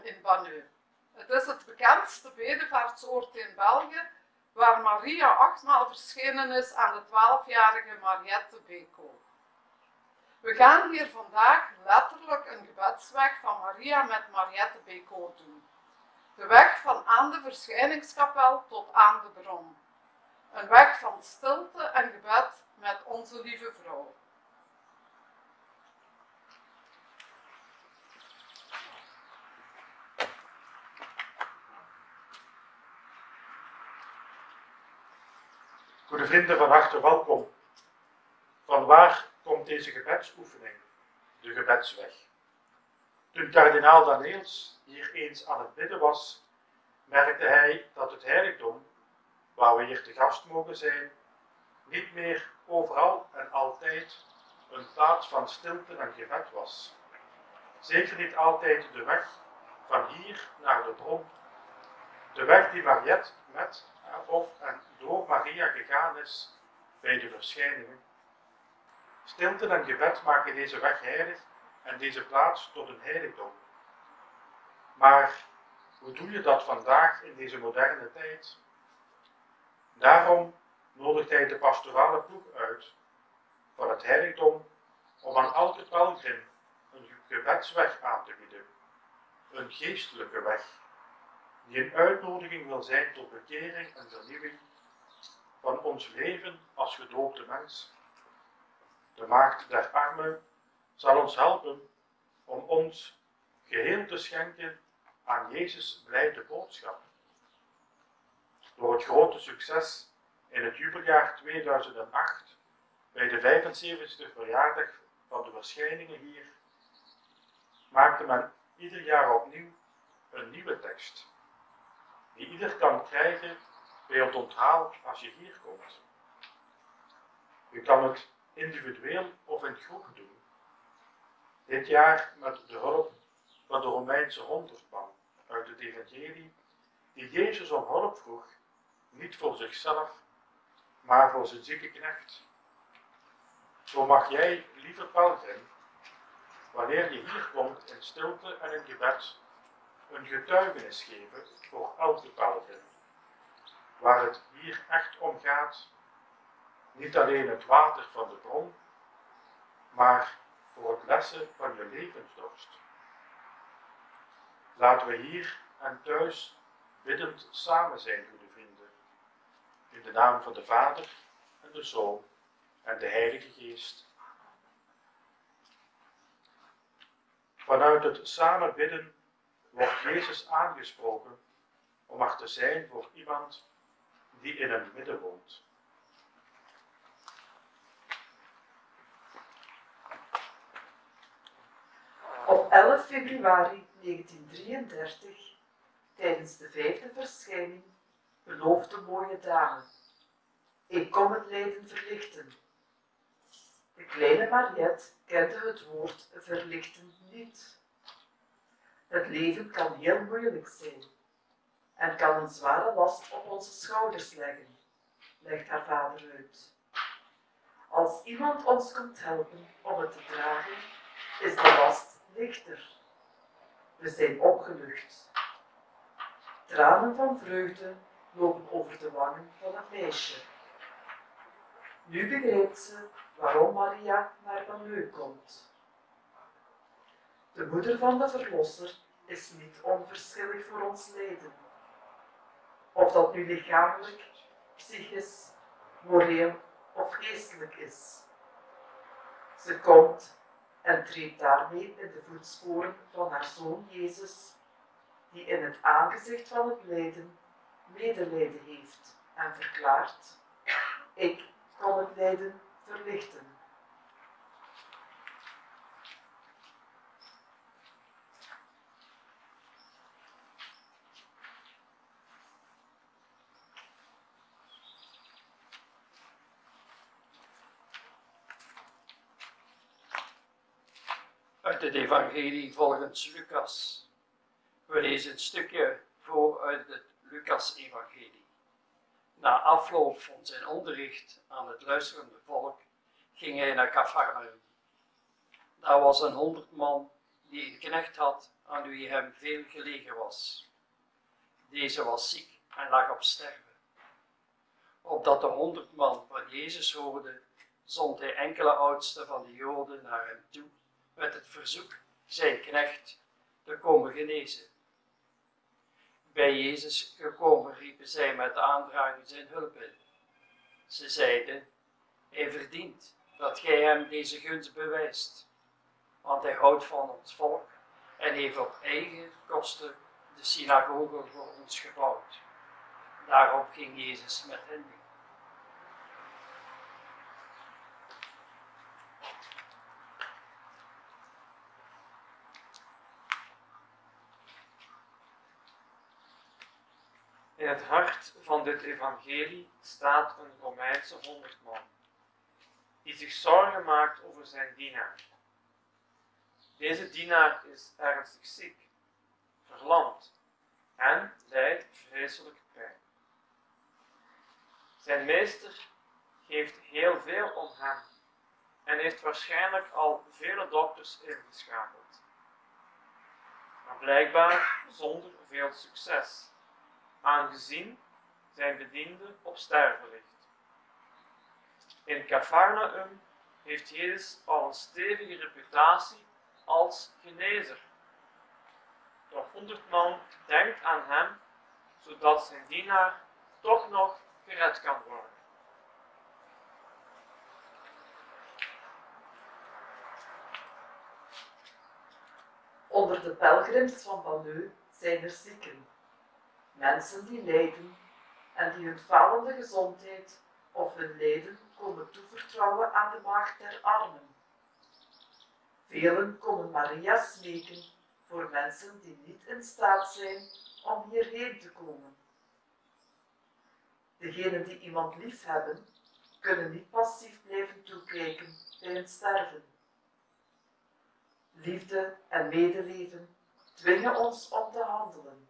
in Banneux. Het is het bekendste bedevaartsoord in België, waar Maria 8-maal verschenen is aan de 12-jarige Mariette Beko. We gaan hier vandaag letterlijk een gebedsweg van Maria met Mariette Beko doen. De weg van aan de verschijningskapel tot aan de bron. Een weg van stilte en gebed met onze lieve vrouw. Goede vrienden, van harte welkom. Van waar komt deze gebedsoefening, de gebedsweg? Toen kardinaal Daneels hier eens aan het bidden was, merkte hij dat het heiligdom, waar we hier te gast mogen zijn, niet meer overal en altijd een plaats van stilte en gebed was. Zeker niet altijd de weg van hier naar de bron, de weg die Mariette met of en door Maria gegaan is bij de verschijningen. Stilte en gebed maken deze weg heilig en deze plaats tot een heiligdom. Maar hoe doe je dat vandaag in deze moderne tijd? Daarom nodigt hij de pastorale ploeg uit van het heiligdom om aan elke pelgrim een gebedsweg aan te bieden. Een geestelijke weg, die een uitnodiging wil zijn tot bekering en vernieuwing van ons leven als gedoopte mens. De Maagd der Armen zal ons helpen om ons geheel te schenken aan Jezus' blijde boodschap. Door het grote succes in het jubeljaar 2008, bij de 75e verjaardag van de verschijningen hier, maakte men ieder jaar opnieuw een nieuwe tekst, die ieder kan krijgen bij het onthaal als je hier komt. Je kan het individueel of in groep doen. Dit jaar met de hulp van de Romeinse 100-man uit het evangelie, die Jezus om hulp vroeg, niet voor zichzelf, maar voor zijn zieke knecht. Zo mag jij, lieve pelgrim, wanneer je hier komt in stilte en in gebed, een getuigenis geven voor elke pelgrim, waar het hier echt om gaat, niet alleen het water van de bron, maar voor het lessen van je levensdorst. Laten we hier en thuis biddend samen zijn, goede vrienden, in de naam van de Vader en de Zoon en de Heilige Geest. Vanuit het samen bidden wordt Jezus aangesproken om er te zijn voor iemand die in een midden woont. Op 11 februari 1933, tijdens de 5e verschijning, belooft de mooie dame: ik kom het lijden verlichten. De kleine Mariette kende het woord verlichten niet. Het leven kan heel moeilijk zijn en kan een zware last op onze schouders leggen, legt haar vader uit. Als iemand ons komt helpen om het te dragen, is de last lichter. We zijn opgelucht. Tranen van vreugde lopen over de wangen van het meisje. Nu begrijpt ze waarom Maria naar Banneux komt. De moeder van de Verlosser is niet onverschillig voor ons lijden. Of dat nu lichamelijk, psychisch, moreel of geestelijk is. Ze komt en treedt daarmee in de voetsporen van haar Zoon Jezus, die in het aangezicht van het lijden medelijden heeft en verklaart: ik kom het lijden verlichten. Uit het evangelie volgens Lucas. We lezen een stukje voor uit het Lucas-evangelie. Na afloop van zijn onderricht aan het luisterende volk ging hij naar Capharnaüm. Daar was een 100-man die een knecht had aan wie hem veel gelegen was. Deze was ziek en lag op sterven. Opdat de 100 man van Jezus hoorden, zond hij enkele oudsten van de Joden naar hem toe met het verzoek zijn knecht te komen genezen. Bij Jezus gekomen riepen zij met aandrang zijn hulp in. Ze zeiden: hij verdient dat gij hem deze gunst bewijst, want hij houdt van ons volk en heeft op eigen kosten de synagoge voor ons gebouwd. Daarop ging Jezus met hen mee. In het hart van dit evangelie staat een Romeinse 100 man, die zich zorgen maakt over zijn dienaar. Deze dienaar is ernstig ziek, verlamd en lijdt vreselijke pijn. Zijn meester geeft heel veel om hem en heeft waarschijnlijk al vele dokters ingeschakeld, maar blijkbaar zonder veel succes, aangezien zijn bediende op sterven ligt. In Cafarnaum heeft Jezus al een stevige reputatie als genezer. De 100 man denkt aan hem, zodat zijn dienaar toch nog gered kan worden. Onder de pelgrims van Balleu zijn er zieken, mensen die lijden en die hun falende gezondheid of hun lijden komen toevertrouwen aan de maagd der armen. Velen komen Maria smeken voor mensen die niet in staat zijn om hierheen te komen. Degenen die iemand lief hebben, kunnen niet passief blijven toekijken bij hun sterven. Liefde en medeleven dwingen ons om te handelen.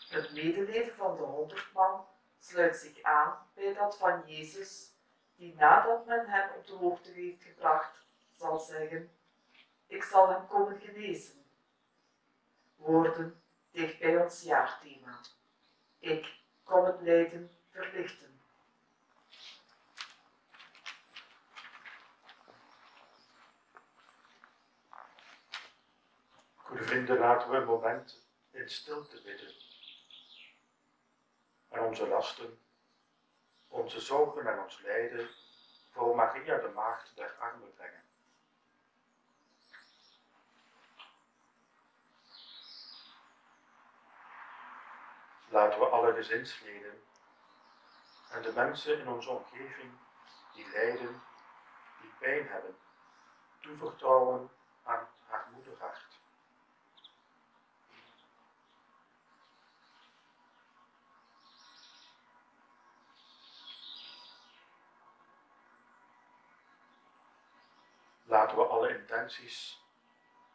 Het medeleven van de 100 man sluit zich aan bij dat van Jezus, die nadat men hem op de hoogte heeft gebracht, zal zeggen: ik zal hem komen genezen. Woorden dicht bij ons jaarthema. Ik kom het lijden verlichten. Goede vrienden, laten we een moment in stilte bidden. En onze lasten, onze zorgen en ons lijden voor Maria de Maagd der Armen brengen. Laten we alle gezinsleden en de mensen in onze omgeving die lijden, die pijn hebben, toevertrouwen aan haar moederhart. Laten we alle intenties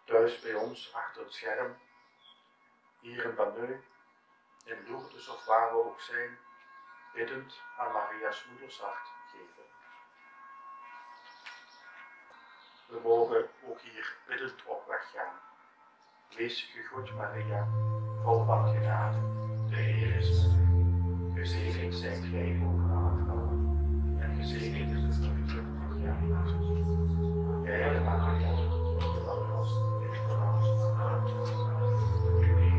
thuis bij ons achter het scherm, hier in Banneu, in Lourdes of waar we ook zijn, biddend aan Maria's moedershart geven. We mogen ook hier biddend op weg gaan. Wees gegroet Maria, vol van genade, de Heer is met u. Gezegend zijt gij boven alle vrouwen, en gezegend is de vrucht van uw Jezus. Heilige Maria, moeder van God, bid voor ons. U die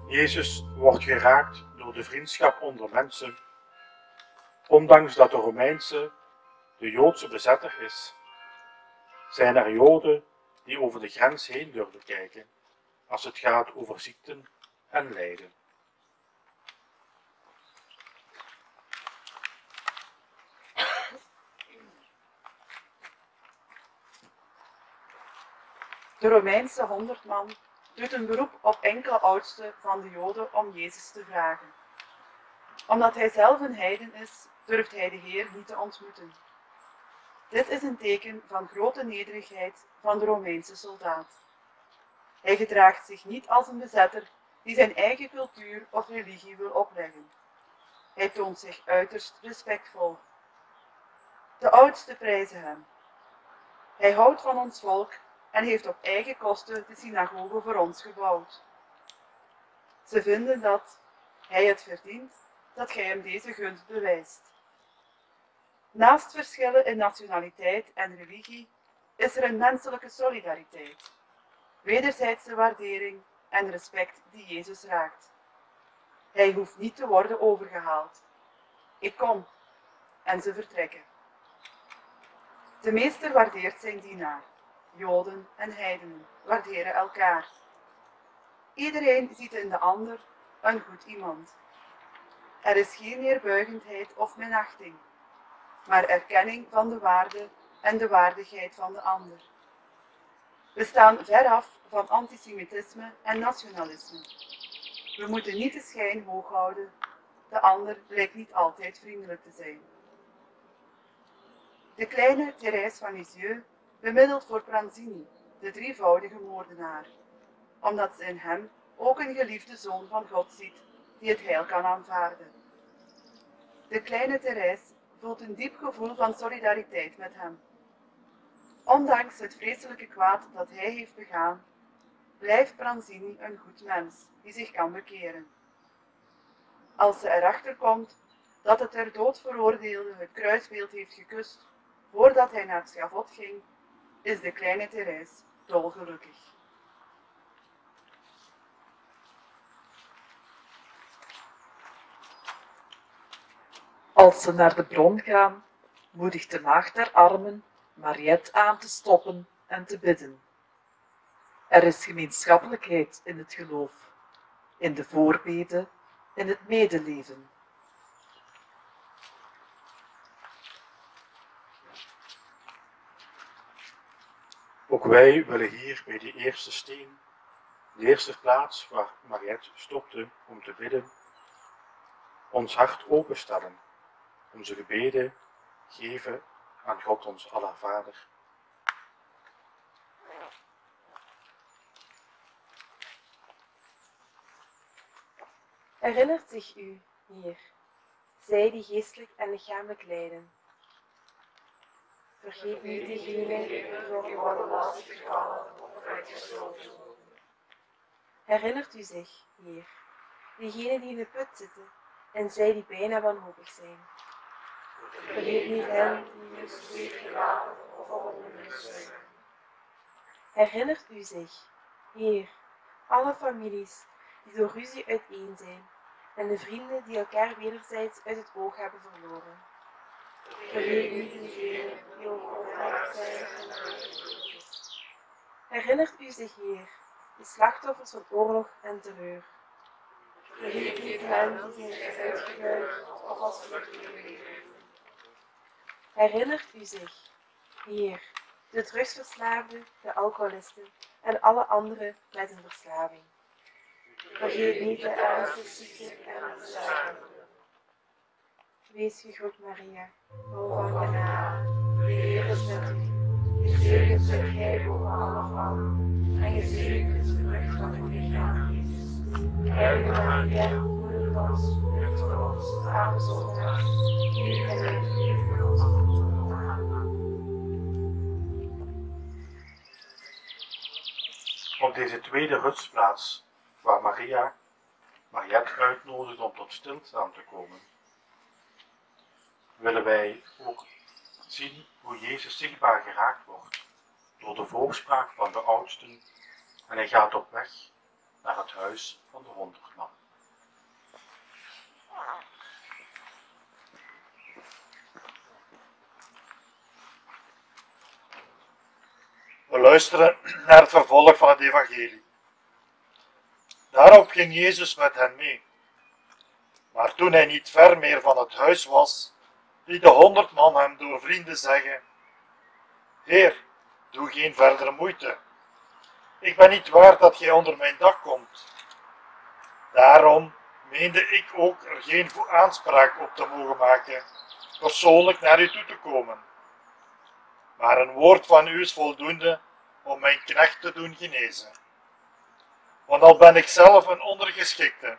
Jezus wordt geraakt door de vriendschap onder mensen, ondanks dat de Romeinse, de Joodse bezetter is. Zijn er Joden die over de grens heen durven kijken als het gaat over ziekten en lijden. De Romeinse 100 man doet een beroep op enkele oudsten van de Joden om Jezus te vragen. Omdat hij zelf een heiden is, durft hij de Heer niet te ontmoeten. Dit is een teken van grote nederigheid van de Romeinse soldaat. Hij gedraagt zich niet als een bezetter die zijn eigen cultuur of religie wil opleggen. Hij toont zich uiterst respectvol. De oudsten prijzen hem. Hij houdt van ons volk en heeft op eigen kosten de synagoge voor ons gebouwd. Ze vinden dat hij het verdient dat gij hem deze gunst bewijst. Naast verschillen in nationaliteit en religie is er een menselijke solidariteit, wederzijdse waardering en respect die Jezus raakt. Hij hoeft niet te worden overgehaald. Ik kom, en ze vertrekken. De meester waardeert zijn dienaar. Joden en heidenen waarderen elkaar. Iedereen ziet in de ander een goed iemand. Er is geen neerbuigendheid of minachting, maar erkenning van de waarde en de waardigheid van de ander. We staan veraf van antisemitisme en nationalisme. We moeten niet de schijn hoog houden. De ander blijkt niet altijd vriendelijk te zijn. De kleine Thérèse van Lisieux bemiddelt voor Pranzini, de drievoudige moordenaar, omdat ze in hem ook een geliefde zoon van God ziet die het heil kan aanvaarden. De kleine Thérèse voelt een diep gevoel van solidariteit met hem. Ondanks het vreselijke kwaad dat hij heeft begaan, blijft Pranzini een goed mens die zich kan bekeren. Als ze erachter komt dat het ter dood veroordeelde het kruisbeeld heeft gekust voordat hij naar het schavot ging, is de kleine Thérèse dolgelukkig. Als ze naar de bron gaan, moedigt de maagd der armen Mariette aan te stoppen en te bidden. Er is gemeenschappelijkheid in het geloof, in de voorbede, in het medeleven. Ook wij willen hier bij die eerste steen, de eerste plaats waar Mariette stopte om te bidden, ons hart openstellen, onze gebeden geven aan God ons aller Vader. Herinnert zich u, Heer, zij die geestelijk en lichamelijk lijden. Vergeet niet diegenen die door worden lastiggevallen of uitgesloten. Herinnert u zich, Heer, diegenen die in de put zitten en zij die bijna wanhopig zijn. Vergeet niet hen die hun streek gelaten of ongelukkig zijn. Herinnert u zich, Heer, alle families die door ruzie uiteen zijn en de vrienden die elkaar wederzijds uit het oog hebben verloren. Vergeet niet diegenen die overtuigd zijn van de. Herinnert u zich, Heer, de slachtoffers van oorlog en terreur. Vergeet niet hen die zich uitgebuit of als vluchtelingen leven. Herinnert u zich, Heer, de drugsverslaafden, de alcoholisten en alle anderen met een verslaving. Vergeet niet de ernstig zieken en de stervenden. Wees gegroet, Maria, vol van genade, de Heer is met u. Gezegend zijt gij boven alle vrouwen, en gezegend is de vrucht van uw lichaam, Jezus. Heilige Maria, moeder van ons, bid voor ons, arme zondaars, nu en in het uur van onze dood. Amen. Op deze tweede rustplaats, waar Mariette uitnodigt om tot stilstaan te komen, willen wij ook zien hoe Jezus zichtbaar geraakt wordt door de voorspraak van de oudsten en hij gaat op weg naar het huis van de 100 man. We luisteren naar het vervolg van het evangelie. Daarop ging Jezus met hen mee. Maar toen hij niet ver meer van het huis was, liet de 100 man hem door vrienden zeggen: Heer, doe geen verdere moeite. Ik ben niet waard dat gij onder mijn dak komt. Daarom meende ik ook er geen aanspraak op te mogen maken, persoonlijk naar u toe te komen. Maar een woord van u is voldoende om mijn knecht te doen genezen. Want al ben ik zelf een ondergeschikte,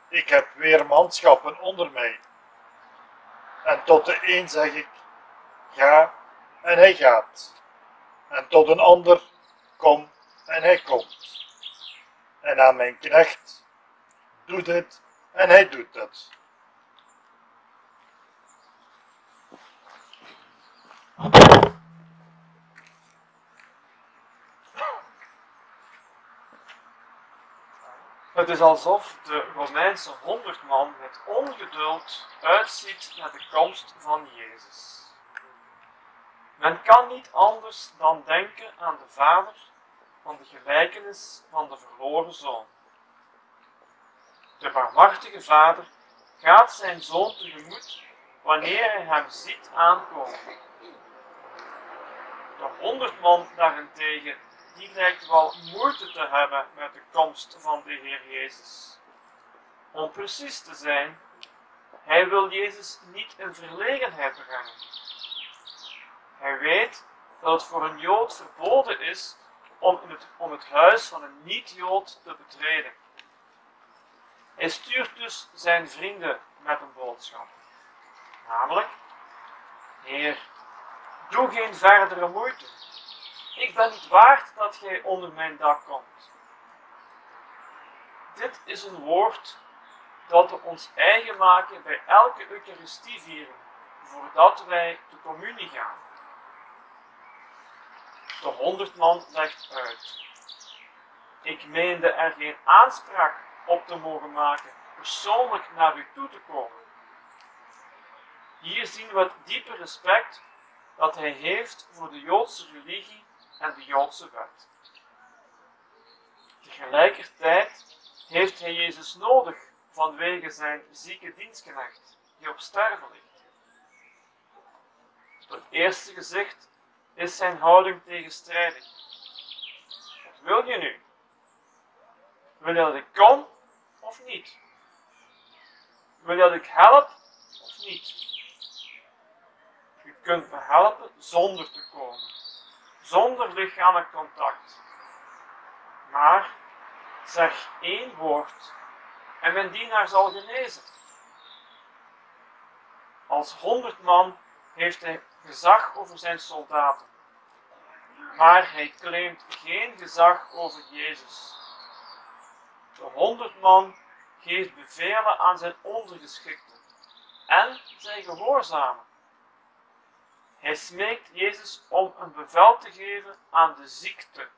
ik heb weer manschappen onder mij. En tot de een zeg ik, ga, en hij gaat. En tot een ander, kom, en hij komt. En aan mijn knecht, doe dit, en hij doet het. Het is alsof de Romeinse 100 man met ongeduld uitziet naar de komst van Jezus. Men kan niet anders dan denken aan de vader van de gelijkenis van de verloren zoon. De barmhartige vader gaat zijn zoon tegemoet wanneer hij hem ziet aankomen. De 100 man daarentegen, die lijkt wel moeite te hebben met de komst van de Heer Jezus. Om precies te zijn, hij wil Jezus niet in verlegenheid brengen. Hij weet dat het voor een Jood verboden is om het huis van een niet-Jood te betreden. Hij stuurt dus zijn vrienden met een boodschap. Namelijk, Heer, doe geen verdere moeite. Ik ben niet waard dat gij onder mijn dak komt. Dit is een woord dat we ons eigen maken bij elke Eucharistieviering, voordat wij de communie gaan. De 100 man legt uit. Ik meende er geen aanspraak op te mogen maken, persoonlijk naar u toe te komen. Hier zien we het diepe respect dat hij heeft voor de Joodse religie en de Joodse wet. Tegelijkertijd heeft hij Jezus nodig vanwege zijn zieke dienstknecht, die op sterven ligt. Op het eerste gezicht is zijn houding tegenstrijdig. Wat wil je nu? Wil je dat ik kom of niet? Wil je dat ik help of niet? U kunt me helpen zonder te komen, zonder lichamelijk contact. Maar zeg 1 woord en mijn dienaar zal genezen. Als 100 man heeft hij gezag over zijn soldaten, maar hij claimt geen gezag over Jezus. De 100 man geeft bevelen aan zijn ondergeschikten en zij gehoorzamen. Hij smeekt Jezus om een bevel te geven aan de ziekte.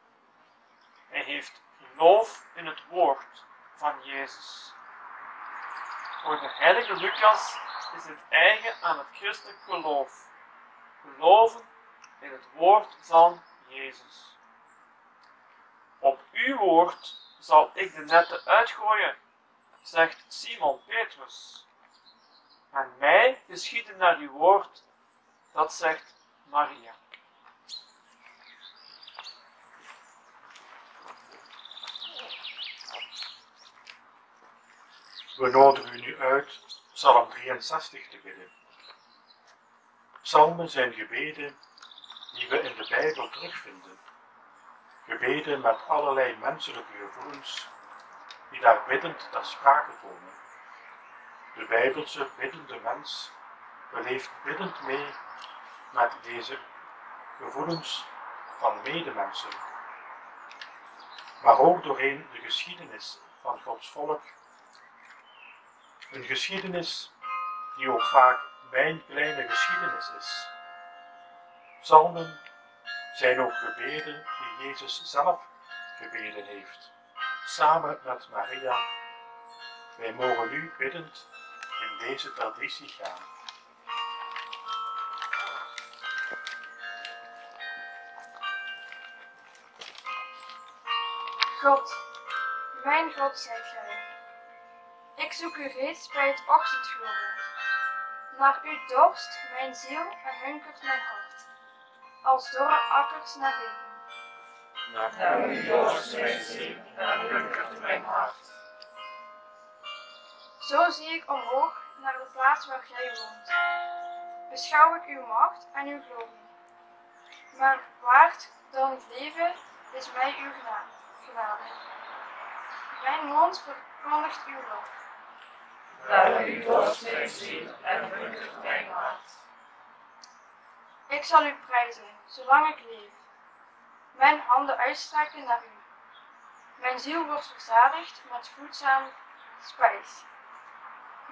Hij heeft geloof in het woord van Jezus. Voor de heilige Lucas is het eigen aan het christelijk geloof. Geloven in het woord van Jezus. Op uw woord zal ik de netten uitgooien, zegt Simon Petrus. En mij geschieden naar uw woord, dat zegt Maria. We nodigen u nu uit Psalm 63 te bidden. Psalmen zijn gebeden die we in de Bijbel terugvinden. Gebeden met allerlei menselijke gevoelens die daar biddend ter sprake komen. De Bijbelse biddende mens beleeft biddend mee met deze gevoelens van medemensen, maar ook doorheen de geschiedenis van Gods volk. Een geschiedenis die ook vaak mijn kleine geschiedenis is. Psalmen zijn ook gebeden die Jezus zelf gebeden heeft, samen met Maria. Wij mogen nu biddend in deze traditie gaan. God, mijn God zijt gij. Ik zoek u reeds bij het ochtendgloren. Naar u dorst mijn ziel en hunkert mijn hart, als dorre akkers naar regen. Naar u dorst mijn ziel en hunkert mijn hart. Zo zie ik omhoog naar de plaats waar gij woont. Beschouw ik uw macht en uw glorie. Maar waard dan het leven is mij uw genade. Mijn mond verkondigt uw lof. Naar u dorst mijn ziel en hunkert mijn hart. Ik zal u prijzen, zolang ik leef. Mijn handen uitstrekken naar u. Mijn ziel wordt verzadigd met voedzaam spijs.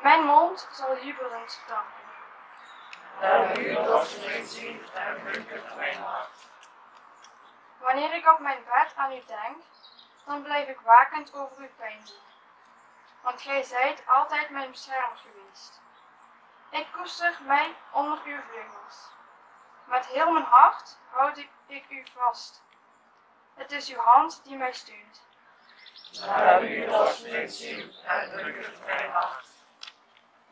Mijn mond zal jubelend danken. Naar u dorst mijn ziel en hunkert mijn hart. Wanneer ik op mijn bed aan u denk, dan blijf ik wakend over uw pijnzoen. Want gij zijt altijd mijn beschermer geweest. Ik koester mij onder uw vleugels. Met heel mijn hart houd ik u vast. Het is uw hand die mij steunt. Naar u dorst mijn ziel en hunkert mijn hart.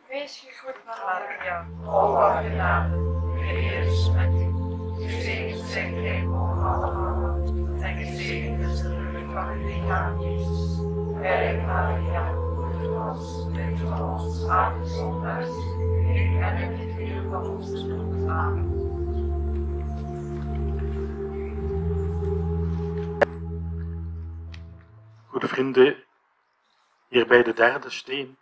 Wees gegroet, Maria. Vol van genade, de Heer is met u. Gezegend zijt gij boven alle vrouwen, en gezegend is de vrucht van uw lichaam, Jezus. Heilige Maria, moeder ons, bid voor ons, arme zondaars, nu en in het uur van onze dood. Amen. Goede vrienden, hier bij de derde steen,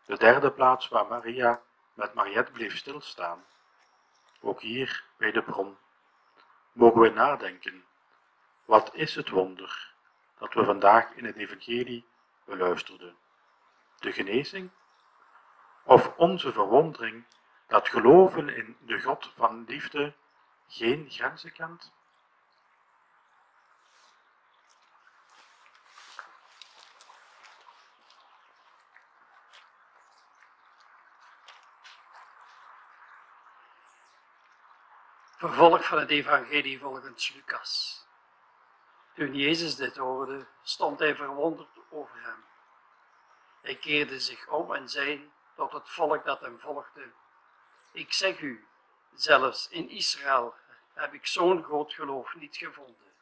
de derde plaats waar Maria met Mariette bleef stilstaan, ook hier bij de bron, mogen we nadenken, wat is het wonder dat we vandaag in het evangelie beluisterden? De genezing? Of onze verwondering dat geloven in de God van liefde geen grenzen kent? Vervolg van het evangelie volgens Lucas. Toen Jezus dit hoorde, stond hij verwonderd over hem. Hij keerde zich om en zei tot het volk dat hem volgde: Ik zeg u, zelfs in Israël heb ik zo'n groot geloof niet gevonden.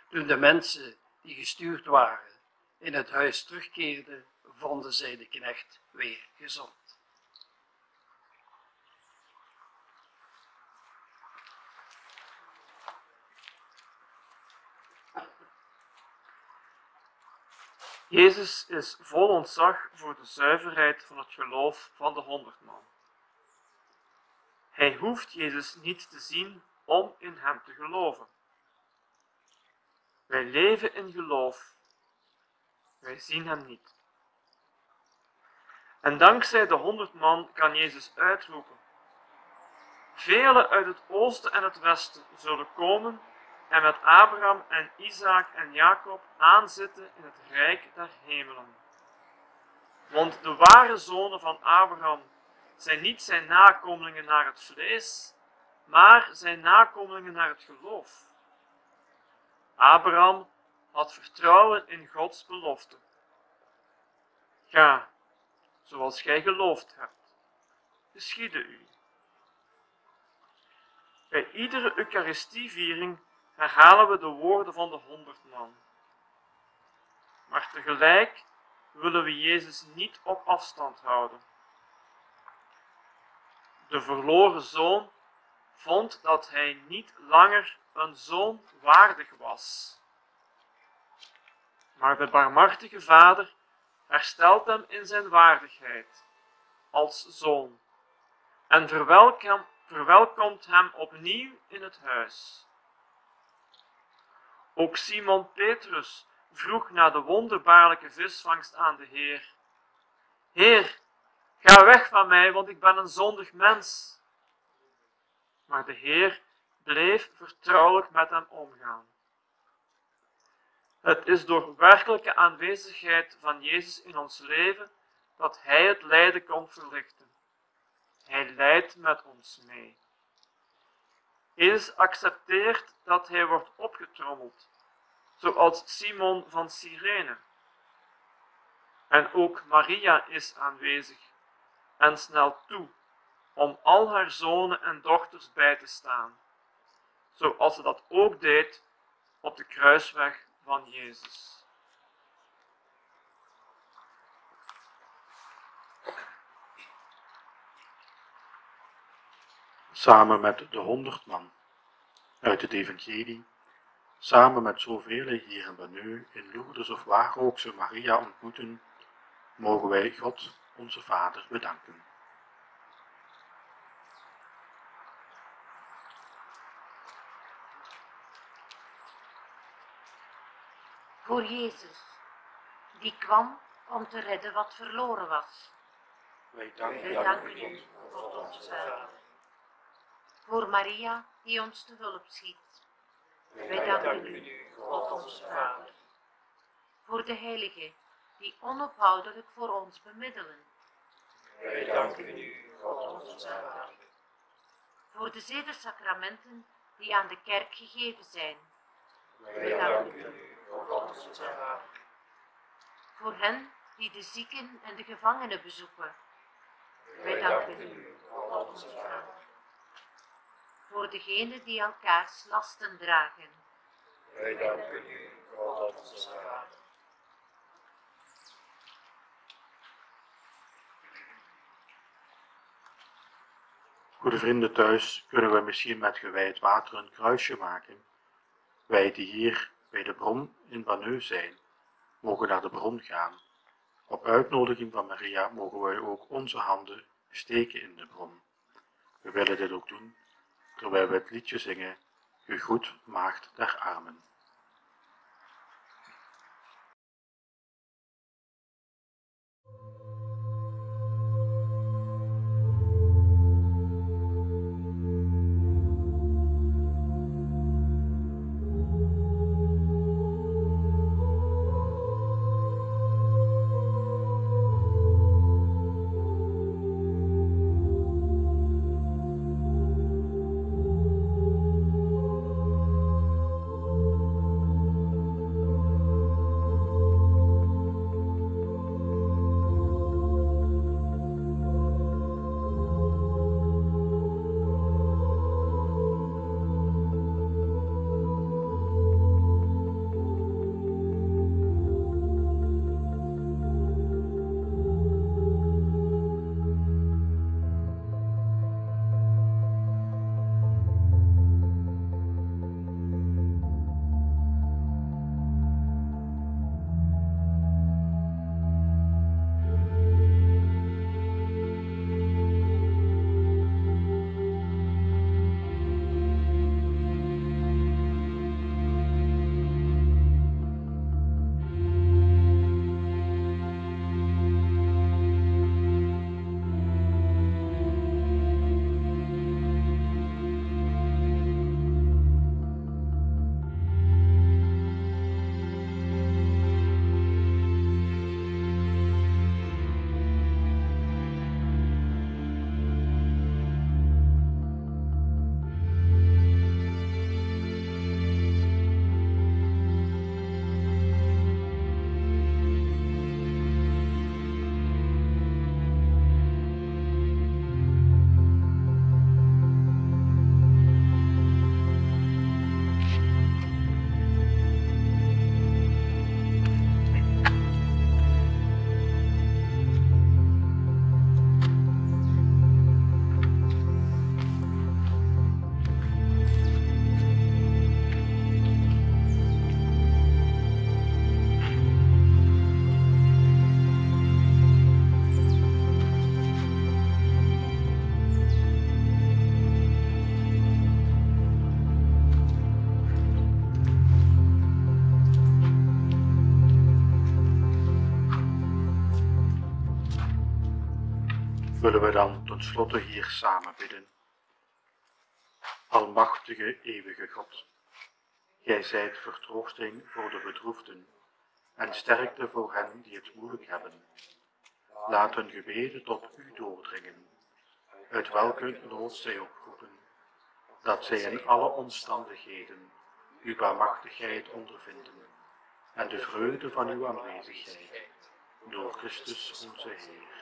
Toen de mensen die gestuurd waren in het huis terugkeerden, vonden zij de knecht weer gezond. Jezus is vol ontzag voor de zuiverheid van het geloof van de 100 man. Hij hoeft Jezus niet te zien om in hem te geloven. Wij leven in geloof. Wij zien hem niet. En dankzij de 100 man kan Jezus uitroepen: velen uit het oosten en het westen zullen komen en met Abraham en Isaac en Jacob aanzitten in het rijk der hemelen. Want de ware zonen van Abraham zijn niet zijn nakomelingen naar het vlees, maar zijn nakomelingen naar het geloof. Abraham had vertrouwen in Gods belofte. Ga, zoals gij geloofd hebt, geschiede u. Bij iedere Eucharistieviering herhalen we de woorden van de 100 man. Maar tegelijk willen we Jezus niet op afstand houden. De verloren zoon vond dat hij niet langer een zoon waardig was. Maar de barmhartige vader herstelt hem in zijn waardigheid als zoon en verwelkomt hem opnieuw in het huis. Ook Simon Petrus vroeg na de wonderbaarlijke visvangst aan de Heer: Heer, ga weg van mij, want ik ben een zondig mens. Maar de Heer bleef vertrouwelijk met hem omgaan. Het is door werkelijke aanwezigheid van Jezus in ons leven dat Hij het lijden kon verlichten. Hij lijdt met ons mee. Jezus accepteert dat Hij wordt opgetrommeld, zoals Simon van Cyrene. En ook Maria is aanwezig en snelt toe om al haar zonen en dochters bij te staan, zoals ze dat ook deed op de kruisweg van Jezus. Samen met de 100 man uit het evangelie, samen met zoveel hier in Banneux, in Lourdes of waar ook ze Maria ontmoeten, mogen wij God onze Vader bedanken. Voor Jezus, die kwam om te redden wat verloren was. Wij Wij danken u, God onze Vader. Voor Maria, die ons te hulp schiet. Wij danken u, God onze Vader. Voor de heiligen, die onophoudelijk voor ons bemiddelen. Wij danken u, God onze Vader. Voor de zedensacramenten die aan de kerk gegeven zijn. Wij danken u, God onze Vader. Voor hen die de zieken en de gevangenen bezoeken. Wij danken u, God onze Vader. Voor degenen die elkaars lasten dragen. Wij danken u, God onze Vader. Goede vrienden thuis, kunnen we misschien met gewijd water een kruisje maken? Wij die hier bij de bron in Banneux zijn, mogen naar de bron gaan. Op uitnodiging van Maria mogen wij ook onze handen steken in de bron. We willen dit ook doen, terwijl we het liedje zingen, Gegroet maagd der armen. Willen we dan tenslotte hier samen bidden. Almachtige, eeuwige God, Gij zijt vertroosting voor de bedroefden en sterkte voor hen die het moeilijk hebben. Laat hun gebeden tot u doordringen, uit welke nood zij ook roepen, dat zij in alle omstandigheden uw barmhartigheid ondervinden en de vreugde van uw aanwezigheid, door Christus onze Heer.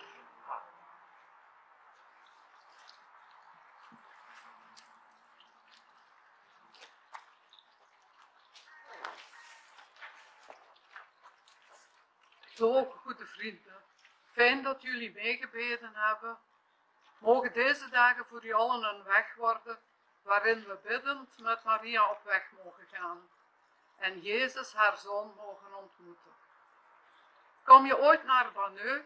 Zo, goede vrienden, fijn dat jullie meegebeden hebben. Mogen deze dagen voor jullie allen een weg worden, waarin we biddend met Maria op weg mogen gaan en Jezus haar zoon mogen ontmoeten. Kom je ooit naar Banneux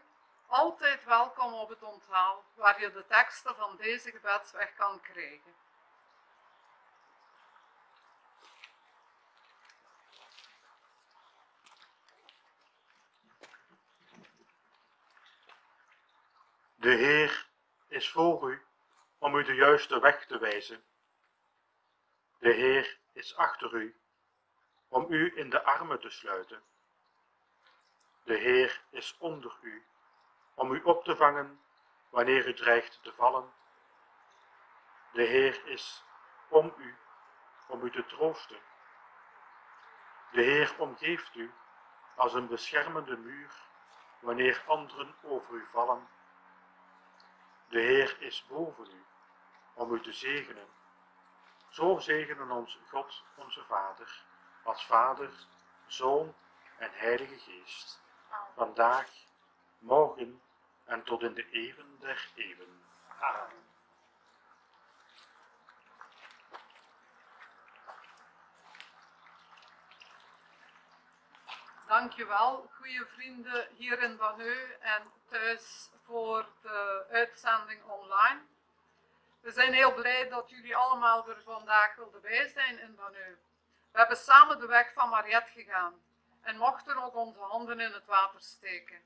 altijd welkom op het onthaal, waar je de teksten van deze gebedsweg kan krijgen. De Heer is voor u om u de juiste weg te wijzen. De Heer is achter u om u in de armen te sluiten. De Heer is onder u om u op te vangen wanneer u dreigt te vallen. De Heer is om u te troosten. De Heer omgeeft u als een beschermende muur wanneer anderen over u vallen. De Heer is boven u om u te zegenen. Zo zegenen ons God, onze Vader, als Vader, Zoon en Heilige Geest, vandaag, morgen en tot in de eeuwen der eeuwen. Amen. Dankjewel, goede vrienden hier in Banneu en thuis voor de uitzending online. We zijn heel blij dat jullie allemaal weer vandaag wilden bij zijn in Banneu. We hebben samen de weg van Mariette gegaan en mochten ook onze handen in het water steken.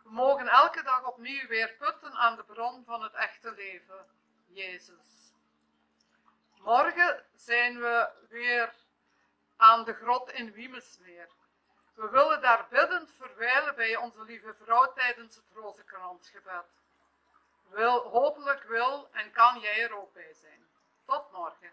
We mogen elke dag opnieuw weer putten aan de bron van het echte leven, Jezus. Morgen zijn we weer aan de grot in Wimelsmeer. We willen daar biddend verwijlen bij onze lieve vrouw tijdens het Rozenkransgebed. Hopelijk wil en kan jij er ook bij zijn. Tot morgen.